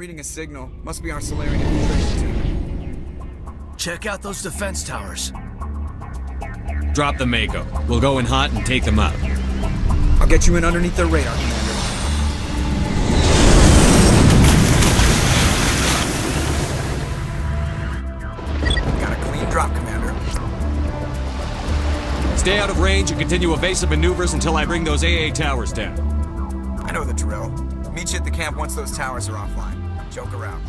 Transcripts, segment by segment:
reading a signal. Must be our Solarian infiltration team. Check out those defense towers. Drop the Mako. We'll go in hot and take them out. I'll get you in underneath their radar, Commander. Got a clean drop, Commander. Stay out of range and continue evasive maneuvers until I bring those AA towers down. I know the drill. Meet you at the camp once those towers are offline. Joke around.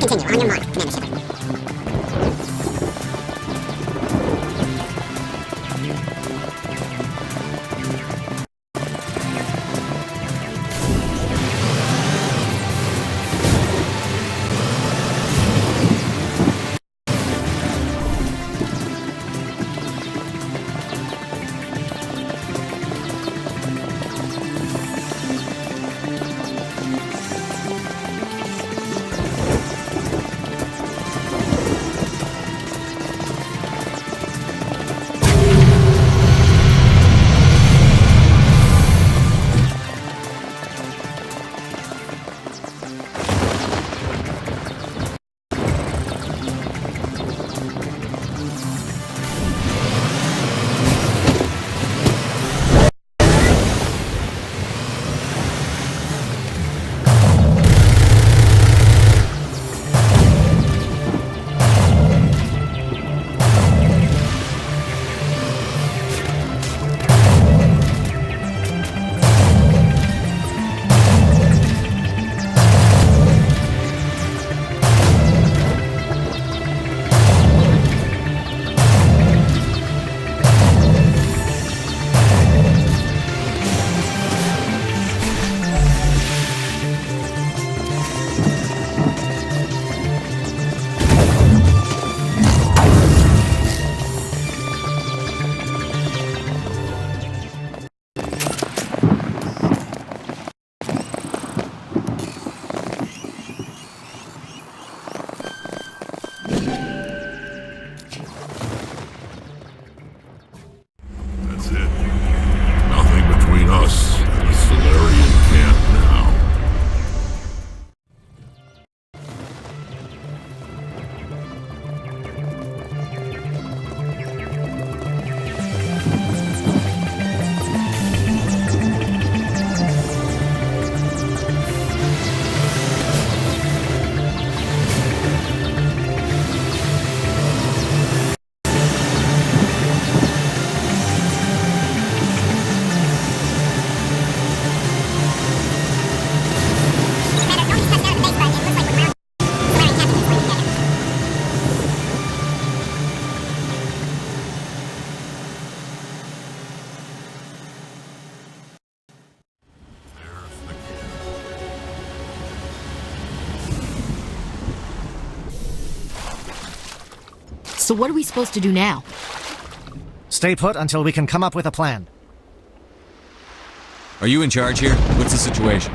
Continue on your mark, Commander Shepard. That's it. Nothing between us and the Solarian camp now. So what are we supposed to do now? Stay put until we can come up with a plan. Are you in charge here? What's the situation?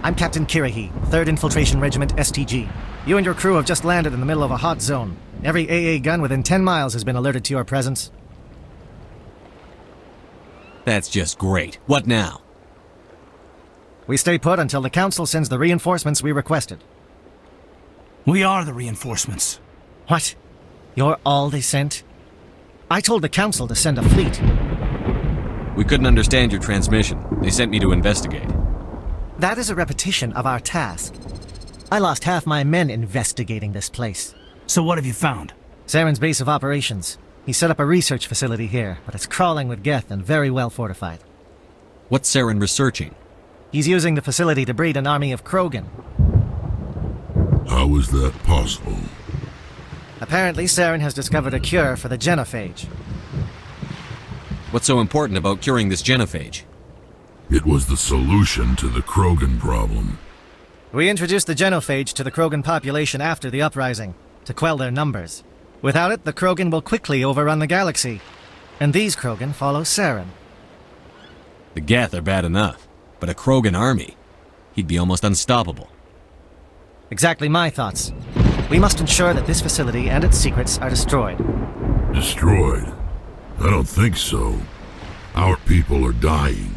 I'm Captain Kirahi, 3rd Infiltration Regiment STG. You and your crew have just landed in the middle of a hot zone. Every AA gun within 10 miles has been alerted to your presence. That's just great. What now? We stay put until the Council sends the reinforcements we requested. We are the reinforcements. What? You're all they sent? I told the Council to send a fleet. We couldn't understand your transmission. They sent me to investigate. That is a repetition of our task. I lost half my men investigating this place. So what have you found? Saren's base of operations. He set up a research facility here, but it's crawling with Geth and very well fortified. What's Saren researching? He's using the facility to breed an army of Krogan. How is that possible? Apparently, Saren has discovered a cure for the genophage. What's so important about curing this genophage? It was the solution to the Krogan problem. We introduced the genophage to the Krogan population after the uprising, to quell their numbers. Without it, the Krogan will quickly overrun the galaxy. And these Krogan follow Saren. The Geth are bad enough, but a Krogan army? He'd be almost unstoppable. Exactly my thoughts. We must ensure that this facility and its secrets are destroyed. Destroyed? I don't think so. Our people are dying.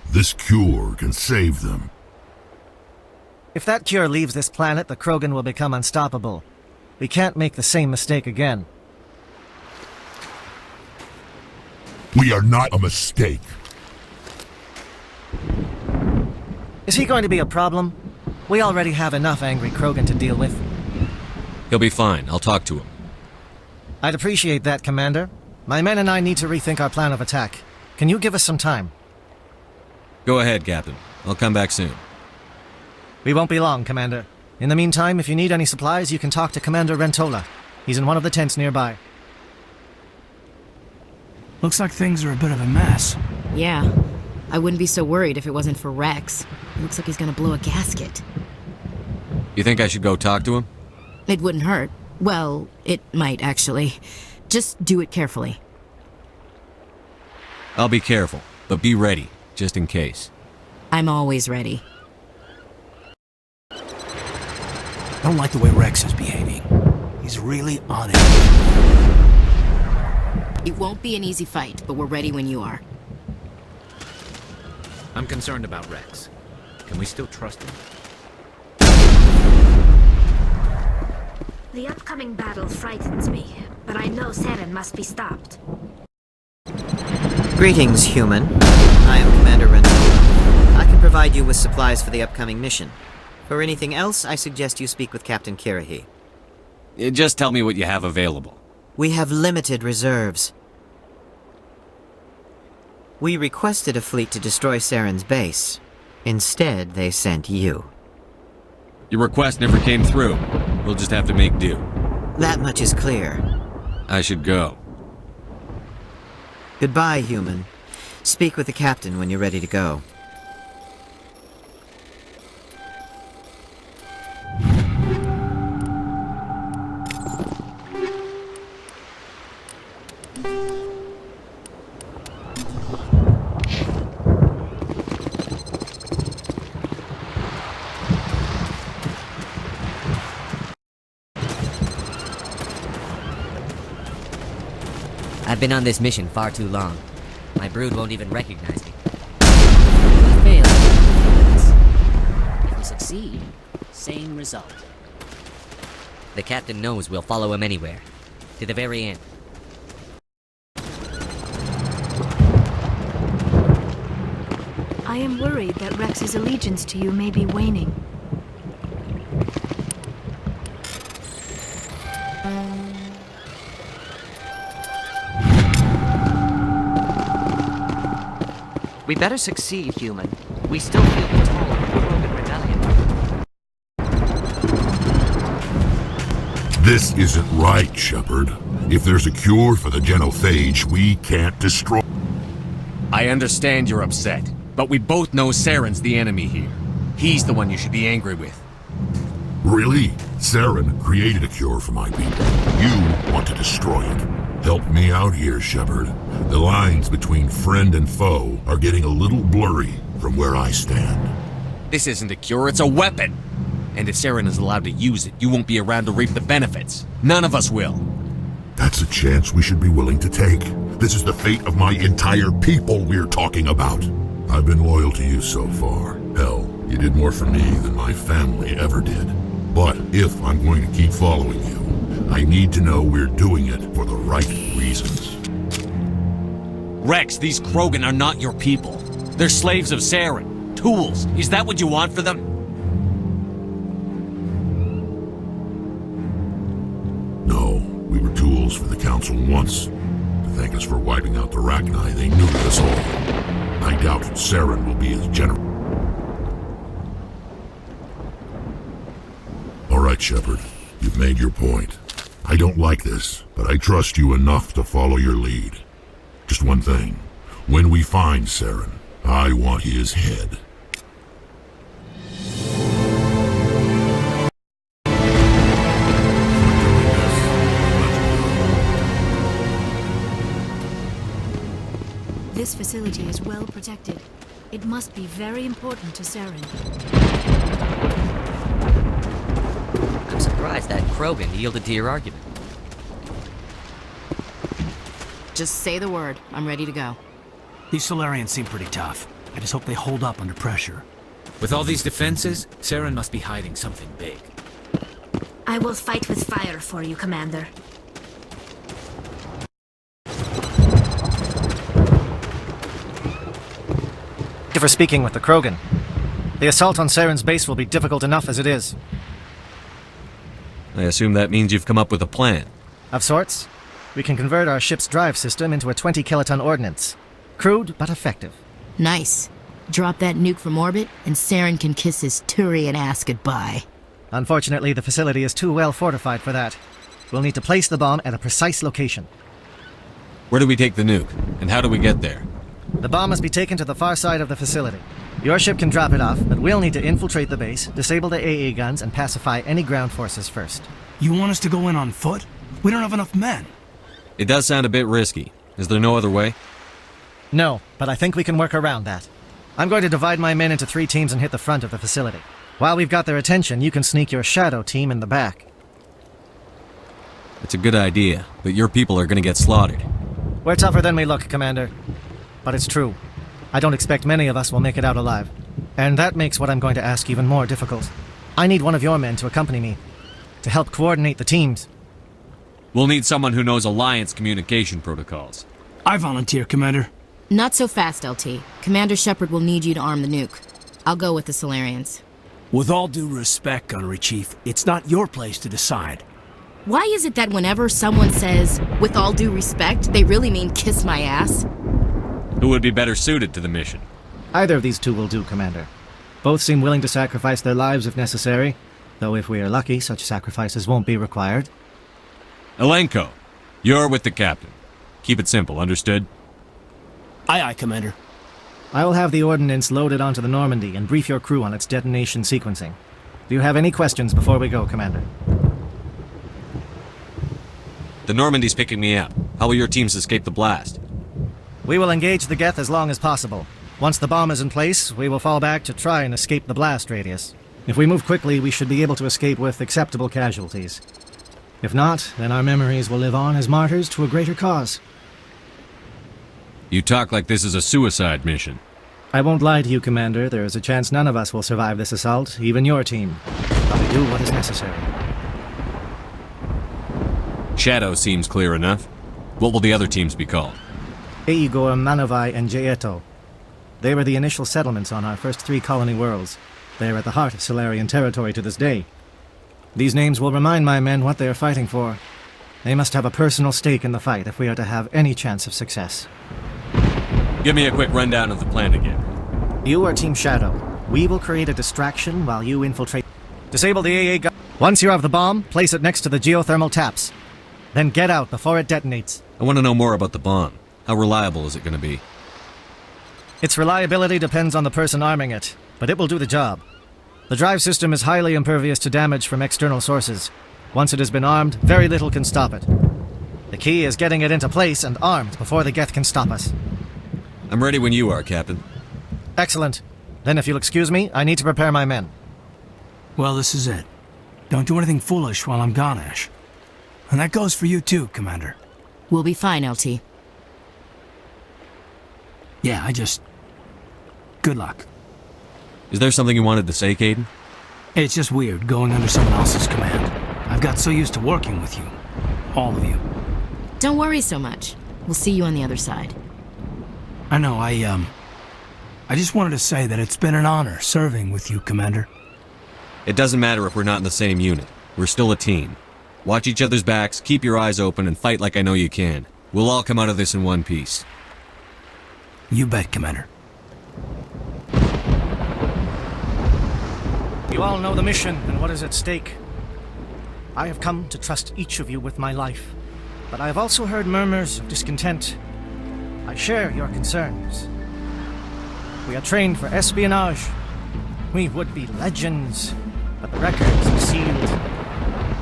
This cure can save them. If that cure leaves this planet, the Krogan will become unstoppable. We can't make the same mistake again. We are not a mistake. Is he going to be a problem? We already have enough angry Krogan to deal with. He'll be fine. I'll talk to him. I'd appreciate that, Commander. My men and I need to rethink our plan of attack. Can you give us some time? Go ahead, Captain. I'll come back soon. We won't be long, Commander. In the meantime, if you need any supplies, you can talk to Commander Rentola. He's in one of the tents nearby. Looks like things are a bit of a mess. Yeah. I wouldn't be so worried if it wasn't for Rex. Looks like he's gonna blow a gasket. You think I should go talk to him? It wouldn't hurt. Well, it might actually. Just do it carefully. I'll be careful, but be ready, just in case. I'm always ready. I don't like the way Rex is behaving. He's really on it. It won't be an easy fight, but we're ready when you are. I'm concerned about Rex. Can we still trust him? The upcoming battle frightens me, but I know Saren must be stopped. Greetings, human. I am Commander Rentola. I can provide you with supplies for the upcoming mission. For anything else, I suggest you speak with Captain Kirahi. Just tell me what you have available. We have limited reserves. We requested a fleet to destroy Saren's base. Instead, they sent you. Your request never came through. We'll just have to make do. That much is clear. I should go. Goodbye, human. Speak with the captain when you're ready to go. I've been on this mission far too long. My brood won't even recognize me. If we fail, if we succeed, same result. The captain knows we'll follow him anywhere, to the very end. I am worried that Rex's allegiance to you may be waning. We better succeed, human. We still feel the toll of the Krogan rebellion. This isn't right, Shepard. If there's a cure for the genophage, we can't destroy... I understand you're upset, but we both know Saren's the enemy here. He's the one you should be angry with. Really? Saren created a cure for my people. You want to destroy it. Help me out here, Shepard. The lines between friend and foe are getting a little blurry from where I stand. This isn't a cure, it's a weapon! And if Saren is allowed to use it, you won't be around to reap the benefits. None of us will. That's a chance we should be willing to take. This is the fate of my entire people we're talking about. I've been loyal to you so far. Hell, you did more for me than my family ever did. But if I'm going to keep following you, I need to know we're doing it for the right reasons. Rex, these Krogan are not your people. They're slaves of Saren. Tools. Is that what you want for them? No, we were tools for the Council once. To thank us for wiping out the Rachni, they neutered us all. I doubt Saren will be as generous. All right, Shepard. You've made your point. I don't like this, but I trust you enough to follow your lead. Just one thing. When we find Saren, I want his head. This facility is well protected. It must be very important to Saren. I'm surprised that Krogan yielded to your argument. Just say the word. I'm ready to go. These Solarians seem pretty tough. I just hope they hold up under pressure. With all these defenses, Saren must be hiding something big. I will fight with fire for you, Commander. Thank you for speaking with the Krogan. The assault on Saren's base will be difficult enough as it is. I assume that means you've come up with a plan. Of sorts. We can convert our ship's drive system into a 20-kiloton ordnance. Crude, but effective. Nice. Drop that nuke from orbit, and Saren can kiss his Turian ass goodbye. Unfortunately, the facility is too well fortified for that. We'll need to place the bomb at a precise location. Where do we take the nuke? And how do we get there? The bomb must be taken to the far side of the facility. Your ship can drop it off, but we'll need to infiltrate the base, disable the AA guns, and pacify any ground forces first. You want us to go in on foot? We don't have enough men. It does sound a bit risky. Is there no other way? No, but I think we can work around that. I'm going to divide my men into 3 teams and hit the front of the facility. While we've got their attention, you can sneak your shadow team in the back. It's a good idea, but your people are gonna get slaughtered. We're tougher than we look, Commander. But it's true. I don't expect many of us will make it out alive. And that makes what I'm going to ask even more difficult. I need one of your men to accompany me, to help coordinate the teams. We'll need someone who knows Alliance communication protocols. I volunteer, Commander. Not so fast, LT. Commander Shepard will need you to arm the nuke. I'll go with the Solarians. With all due respect, Gunnery Chief, it's not your place to decide. Why is it that whenever someone says, with all due respect, they really mean kiss my ass? Who would be better suited to the mission? Either of these 2 will do, Commander. Both seem willing to sacrifice their lives if necessary, though if we are lucky, such sacrifices won't be required. Elenko, you're with the captain. Keep it simple, understood? Aye, aye, Commander. I will have the ordnance loaded onto the Normandy and brief your crew on its detonation sequencing. Do you have any questions before we go, Commander? The Normandy's picking me up. How will your teams escape the blast? We will engage the Geth as long as possible. Once the bomb is in place, we will fall back to try and escape the blast radius. If we move quickly, we should be able to escape with acceptable casualties. If not, then our memories will live on as martyrs to a greater cause. You talk like this is a suicide mission. I won't lie to you, Commander. There is a chance none of us will survive this assault, even your team. But we do what is necessary. Shadow seems clear enough. What will the other teams be called? Eigor, Manovai, and Jaeto. They were the initial settlements on our first 3 colony worlds. They are at the heart of Solarian territory to this day. These names will remind my men what they are fighting for. They must have a personal stake in the fight if we are to have any chance of success. Give me a quick rundown of the plan again. You are Team Shadow. We will create a distraction while you infiltrate. Disable the AA gun. Once you have the bomb, place it next to the geothermal taps. Then get out before it detonates. I want to know more about the bomb. How reliable is it going to be? Its reliability depends on the person arming it, but it will do the job. The drive system is highly impervious to damage from external sources. Once it has been armed, very little can stop it. The key is getting it into place and armed before the Geth can stop us. I'm ready when you are, Captain. Excellent. Then if you'll excuse me, I need to prepare my men. Well, this is it. Don't do anything foolish while I'm gone, Ash. And that goes for you too, Commander. We'll be fine, LT. Yeah, Good luck. Is there something you wanted to say, Caden? It's just weird going under someone else's command. I've got so used to working with you. All of you. Don't worry so much. We'll see you on the other side. I know, I just wanted to say that it's been an honor serving with you, Commander. It doesn't matter if we're not in the same unit. We're still a team. Watch each other's backs, keep your eyes open, and fight like I know you can. We'll all come out of this in one piece. You bet, Commander. You all know the mission and what is at stake. I have come to trust each of you with my life, but I have also heard murmurs of discontent. I share your concerns. We are trained for espionage. We would be legends, but the records are sealed.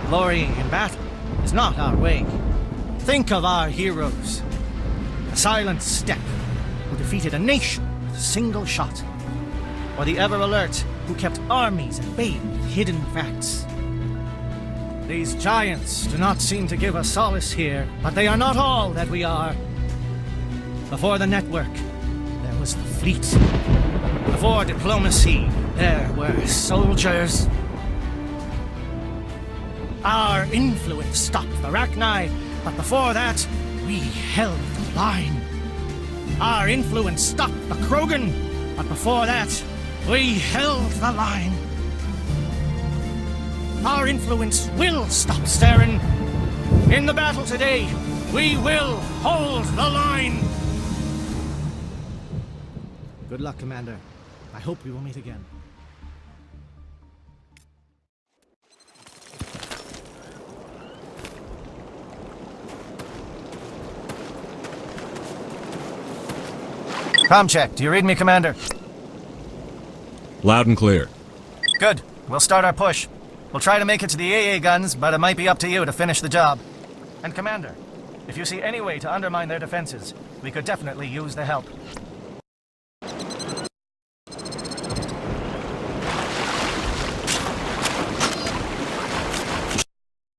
Glorying in battle is not our way. Think of our heroes. The silent step who defeated a nation with a single shot. Or the ever-alert who kept armies at bay with hidden facts. These giants do not seem to give us solace here, but they are not all that we are. Before the network, there was the fleet. Before diplomacy, there were soldiers. Our influence stopped Arachni, but before that, we held the line. Our influence stopped the Krogan, but before that, we held the line. Our influence will stop Saren. In the battle today, we will hold the line. Good luck, Commander. I hope we will meet again. Com check. Do you read me, Commander? Loud and clear. Good. We'll start our push. We'll try to make it to the AA guns, but it might be up to you to finish the job. And Commander, if you see any way to undermine their defenses, we could definitely use the help.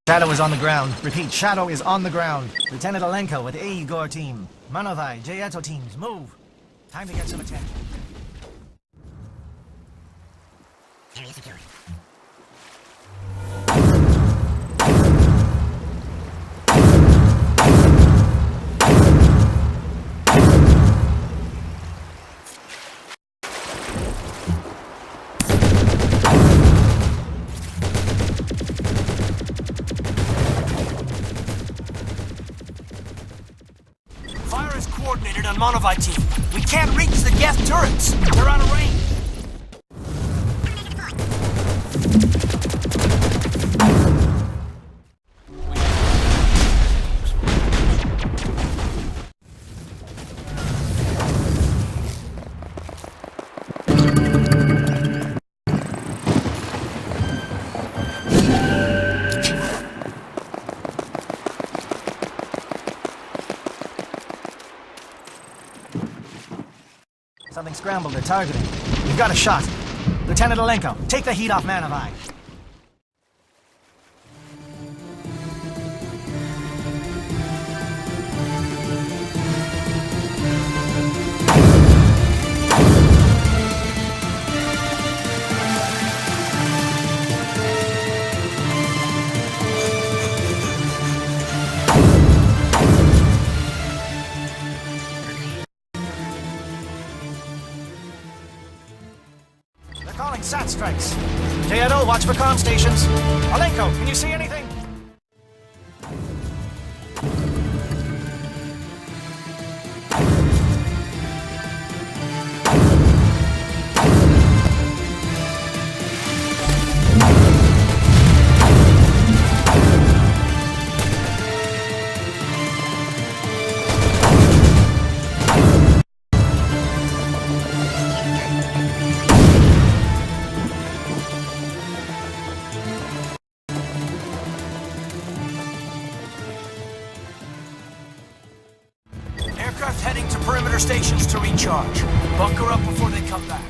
Shadow is on the ground. Repeat, Shadow is on the ground. Lieutenant Alenko with A. Igor team. Manovai, Jayeto teams, move. Time to get some attention. Area secured. Fire is coordinated on Monovai team. We can't reach the Geth turrets. They're out of range. Something scrambled. They're targeting. We've got a shot. Lieutenant Alenko, take the heat off Manovai. They're calling SAT strikes. JNO, watch for comm stations. Alenko, can you see anything? Aircraft heading to perimeter stations to recharge. Bunker up before they come back.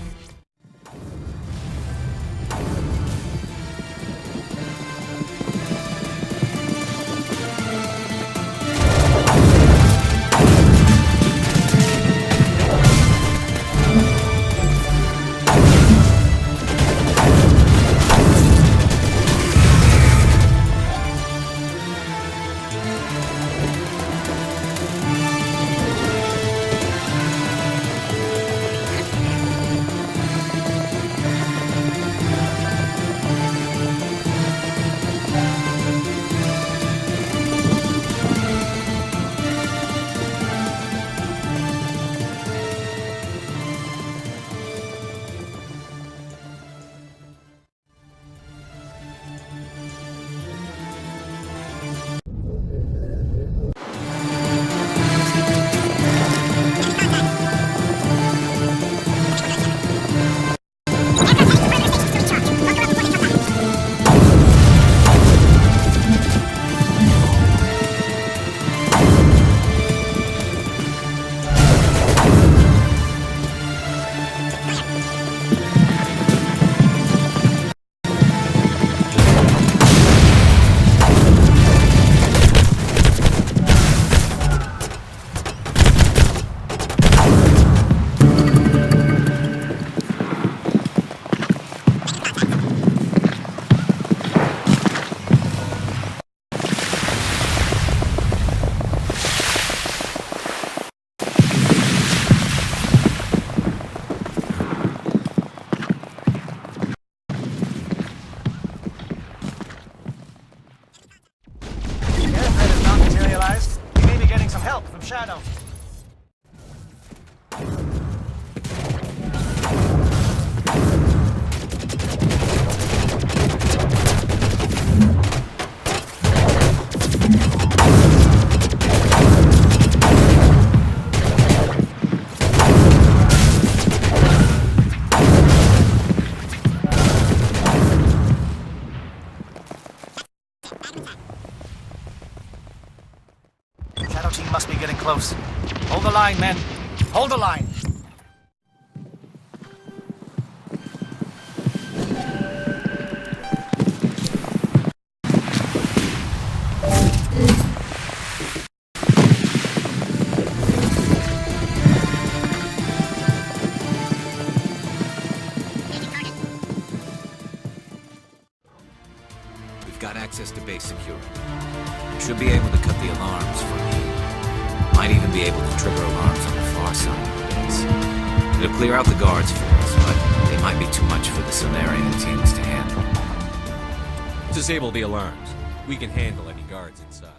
Help from Shadow. Shadow team must be getting close. Hold the line, men. Hold the line. We've got access to base security. We should be able to cut the alarms from here. Might even be able to trigger alarms on the far side of the base. It'll clear out the guards for us, but they might be too much for the Solarian teams to handle. Disable the alarms. We can handle any guards inside.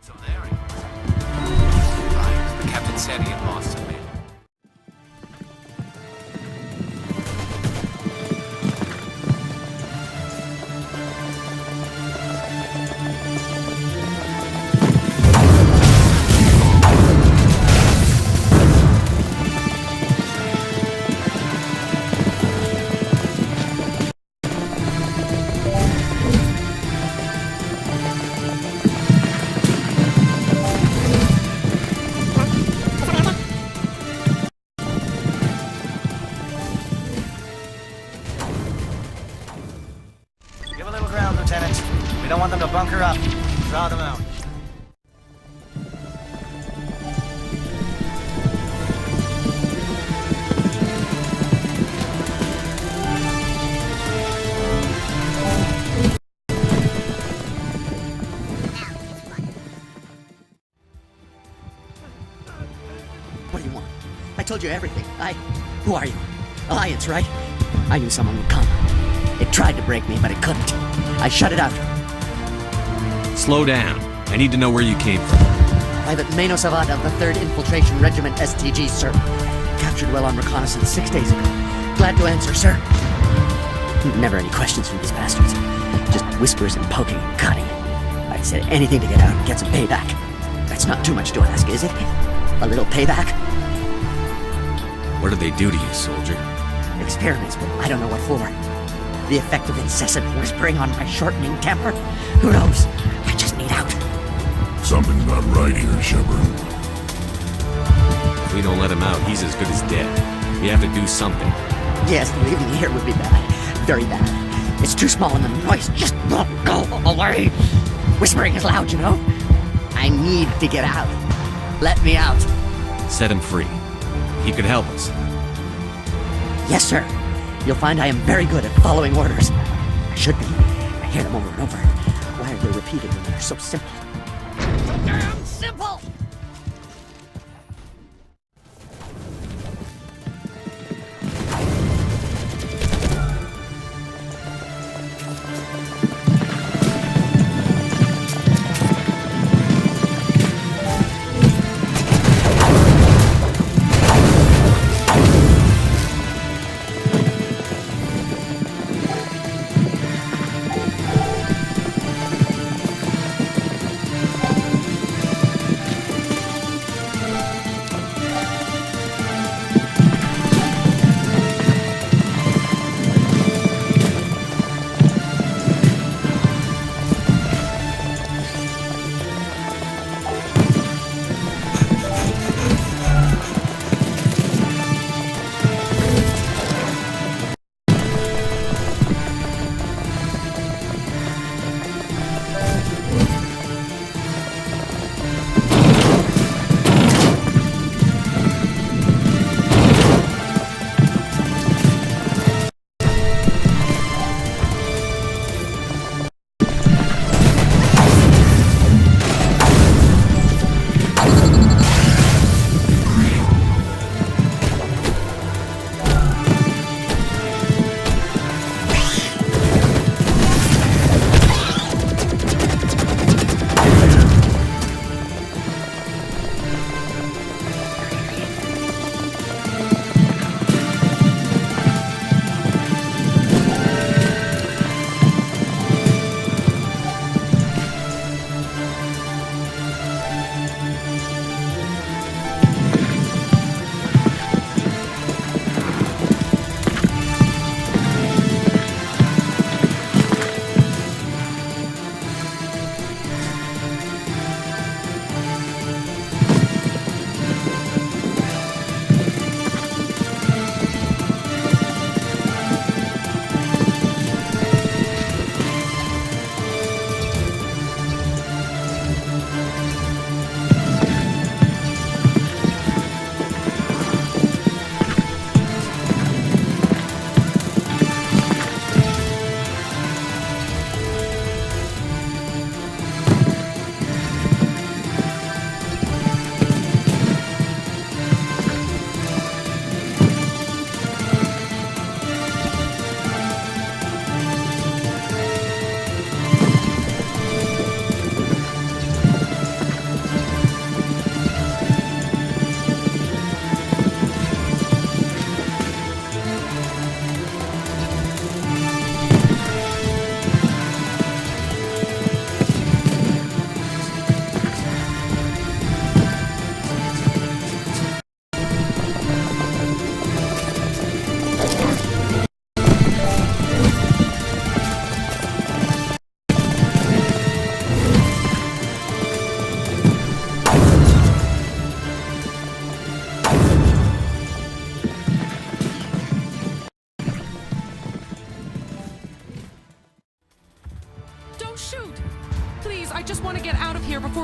Solarian? Right. Captain said he had lost some men. Give a little ground, Lieutenant. We don't want them to bunker up. Draw them out. What do you want? I told you everything. Who are you? Alliance, right? I knew someone would come. It tried to break me, but it couldn't. I shut it out. Slow down. I need to know where you came from. Private Mano Savad of the 3rd Infiltration Regiment STG, sir. Captured well on reconnaissance 6 days ago. Glad to answer, sir. Never any questions from these bastards. Just whispers and poking and cutting. I said anything to get out and get some payback. That's not too much to ask, is it? A little payback? What did they do to you, soldier? Experiments, but I don't know what for. The effect of incessant whispering on my shortening temper? Who knows? I just need out. Something's not right here, Shepard. If we don't let him out, he's as good as dead. We have to do something. Yes, leaving here would be bad. Very bad. It's too small and the noise just won't go away. Whispering is loud, you know? I need to get out. Let me out. Set him free. He could help us. Yes, sir. You'll find I am very good at following orders. I should be. I hear them over and over. Why are they repeated when they're so simple? So damn simple!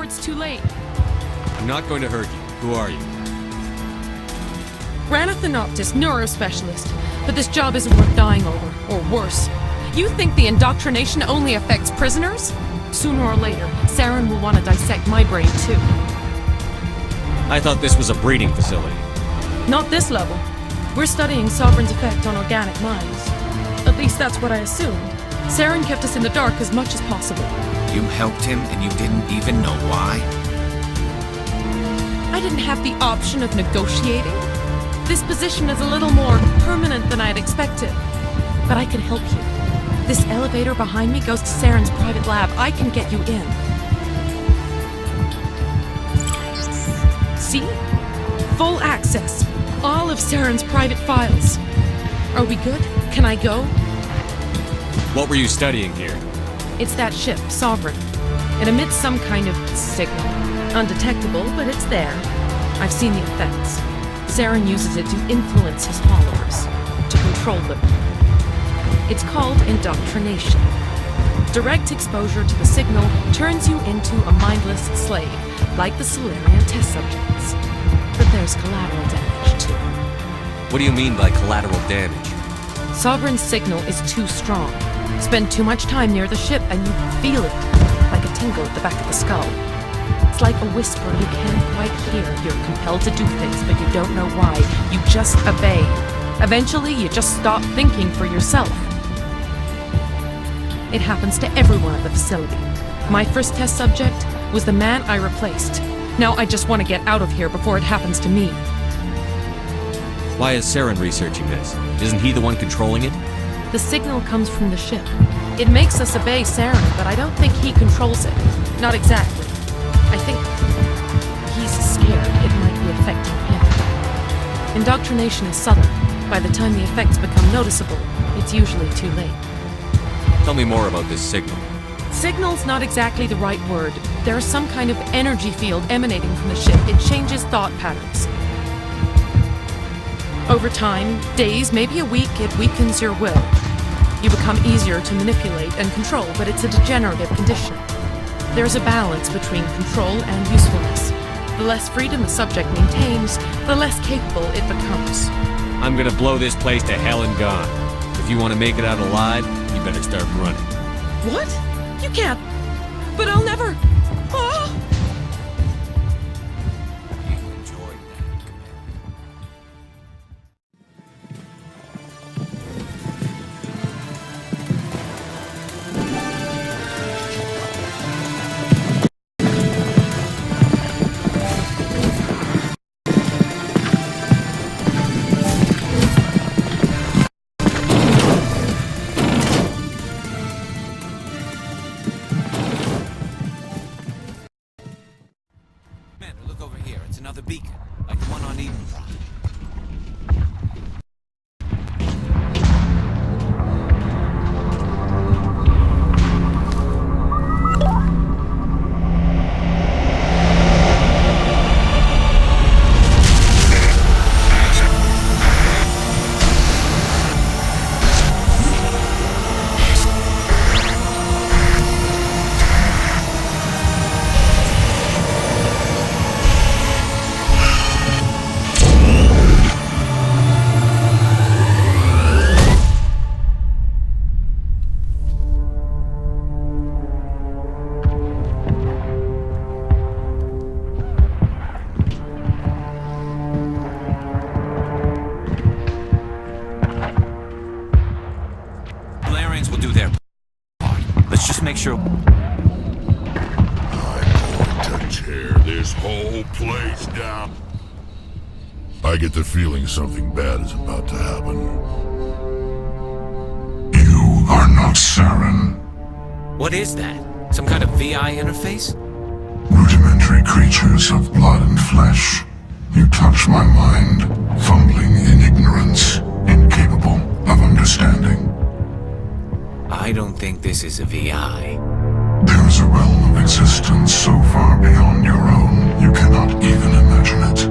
before it's too late. I'm not going to hurt you. Who are you? Ranathanoptis, neurospecialist. But this job isn't worth dying over, or worse. You think the indoctrination only affects prisoners? Sooner or later, Saren will want to dissect my brain too. I thought this was a breeding facility. Not this level. We're studying Sovereign's effect on organic minds. At least that's what I assumed. Saren kept us in the dark as much as possible. You helped him and you didn't even know why? I didn't have the option of negotiating. This position is a little more permanent than I'd expected. But I can help you. This elevator behind me goes to Saren's private lab. I can get you in. See? Full access. All of Saren's private files. Are we good? Can I go? What were you studying here? It's that ship, Sovereign. It emits some kind of signal. Undetectable, but it's there. I've seen the effects. Saren uses it to influence his followers, to control them. It's called indoctrination. Direct exposure to the signal turns you into a mindless slave, like the Solarian test subjects. But there's collateral damage, too. What do you mean by collateral damage? Sovereign's signal is too strong. Spend too much time near the ship and you feel it, like a tingle at the back of the skull. It's like a whisper you can't quite hear. You're compelled to do things, but you don't know why. You just obey. Eventually, you just stop thinking for yourself. It happens to everyone at the facility. My first test subject was the man I replaced. Now I just want to get out of here before it happens to me. Why is Saren researching this? Isn't he the one controlling it? The signal comes from the ship. It makes us obey Saren, but I don't think he controls it. Not exactly. I think he's scared it might be affecting him. Indoctrination is subtle. By the time the effects become noticeable, it's usually too late. Tell me more about this signal. Signal's not exactly the right word. There's some kind of energy field emanating from the ship. It changes thought patterns. Over time, days, maybe a week, it weakens your will. You become easier to manipulate and control, but it's a degenerative condition. There's a balance between control and usefulness. The less freedom the subject maintains, the less capable it becomes. I'm gonna blow this place to hell and gone. If you want to make it out alive, you better start running. What? You can't. But I'll never. Oh! You enjoyed that, Commander. Commander, look over here. It's another beacon, like the one on Edenbrock. Valerians will do their part. Let's just make sure. I'm going to tear this whole place down. I get the feeling something bad is about to happen. You are not Saren. What is that? Some kind of VI interface? Rudimentary creatures of blood and flesh. You touch my mind, fumbling in ignorance, incapable of understanding. I don't think this is a VI. There is a realm of existence so far beyond your own, you cannot even imagine it.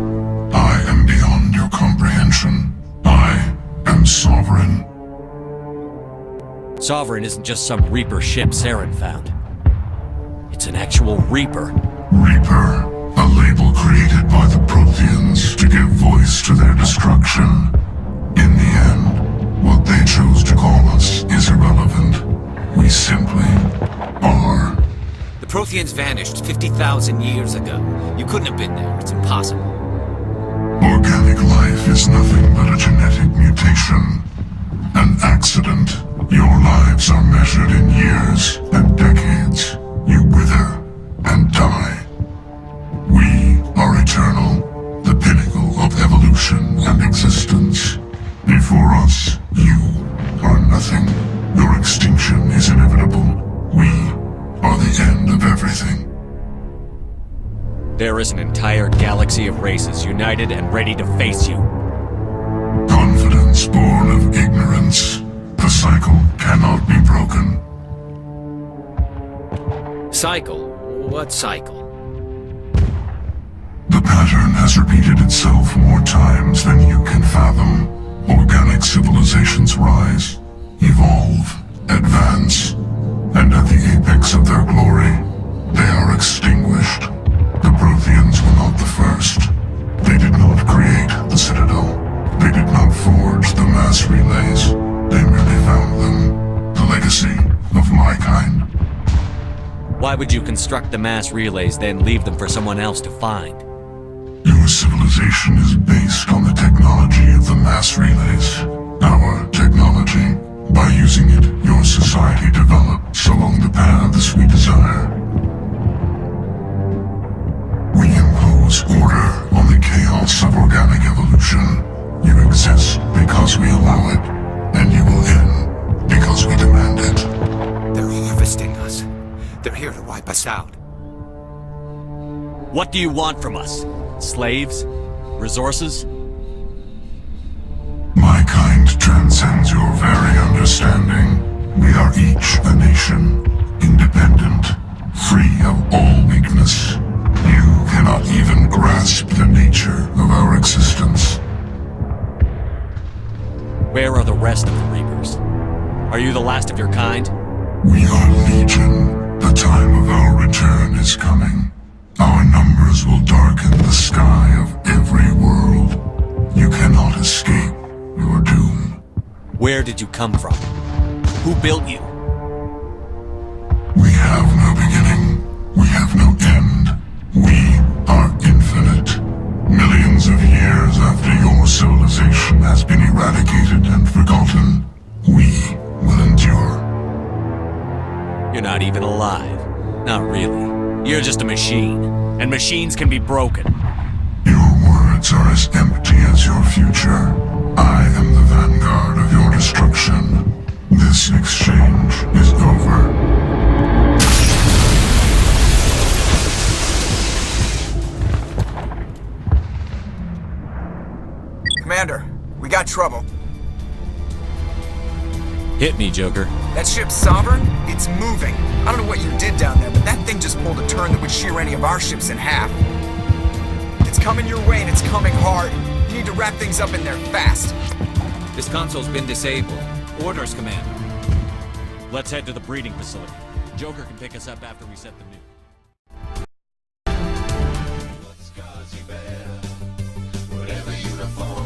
I am beyond your comprehension. I am Sovereign. Sovereign isn't just some Reaper ship Saren found. It's an actual Reaper. Reaper, a label created by the Protheans to give voice to their destruction. In the end, what they chose to call us is irrelevant. We simply are. The Protheans vanished 50,000 years ago. You couldn't have been there. It's impossible. Organic life is nothing but a genetic mutation. An accident. Your lives are measured in years and decades. You wither and die. We are eternal, the pinnacle of evolution and existence. Before us, you are nothing. Your extinction is inevitable. We are the end of everything. There is an entire galaxy of races united and ready to face you. Confidence born of ignorance. The cycle cannot be broken. Cycle? What cycle? The pattern has repeated itself more times than you can fathom. Organic civilizations rise, evolve, advance, and at the apex of their glory, they are extinguished. The Protheans were not the first. They did not create the Citadel. They did not forge the mass relays. They merely found them. The legacy of my kind. Why would you construct the mass relays, then leave them for someone else to find? Your civilization is based on the technology of the mass relays. Our technology. By using it, your society develops along the paths we desire. We impose order on the chaos of organic evolution. You exist because we allow it, and you will end because we demand it. They're harvesting us. They're here to wipe us out. What do you want from us? Slaves? Resources? My kind transcends your very understanding. We are each a nation, independent, free of all weakness. You cannot even grasp the nature of our existence. Where are the rest of the Reapers? Are you the last of your kind? We are legion. The time of our return is coming. Our numbers will darken the sky of every world. You cannot escape your doom. Where did you come from? Who built you? We have no beginning. We have no end. We are infinite. Millions of years after your civilization has been eradicated and forgotten, we will endure. You're not even alive. Not really. You're just a machine. And machines can be broken. Your words are as empty as your future. I am the vanguard of your destruction. This exchange is over. Commander, we got trouble. Hit me, Joker. That ship's Sovereign? It's moving. I don't know what you did down there, but that thing just pulled a turn that would shear any of our ships in half. It's coming your way and it's coming hard. You need to wrap things up in there fast. This console's been disabled. Orders, Commander. Let's head to the breeding facility. Joker can pick us up after we set the nuke. Whatever uniform